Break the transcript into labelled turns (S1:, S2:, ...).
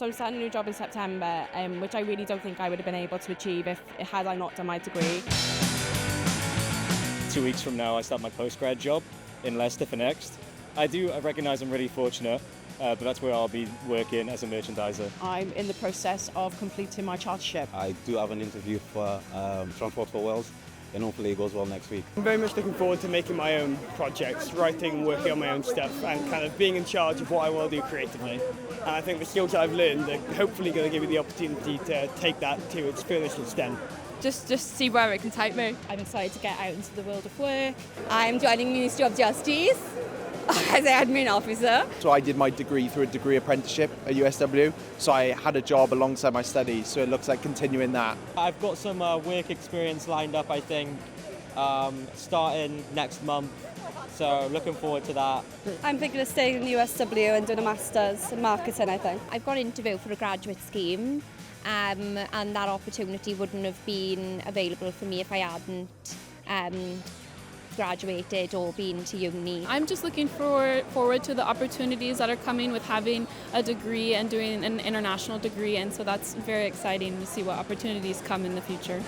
S1: So I'm starting a new job in September, which I really don't think I would have been able to achieve had I not done my degree.
S2: 2 weeks from now, I start my postgrad job in Leicester for Next. I recognise I'm really fortunate, but that's where I'll be working as a merchandiser.
S3: I'm in the process of completing my chartership.
S4: I do have an interview for Transport for Wales, and hopefully it goes well next week.
S5: I'm very much looking forward to making my own projects, writing and working on my own stuff, and kind of being in charge of what I will do creatively. And I think the skills I've learned are hopefully going to give me the opportunity to take that to its furthest extent.
S1: Just see where it can take me.
S6: I'm excited to get out into the world of work. I'm joining Ministry of Justice as an admin officer.
S7: So I did my degree through a degree apprenticeship at USW, so I had a job alongside my studies, so it looks like continuing that.
S8: I've got some work experience lined up, I think, starting next month, so looking forward to that.
S6: I'm thinking of staying in the USW and doing a master's in marketing, I think.
S9: I've got an interview for a graduate scheme, and that opportunity wouldn't have been available for me if I hadn't graduated or been to uni.
S10: I'm just looking forward to the opportunities that are coming with having a degree and doing an international degree, and so that's very exciting to see what opportunities come in the future.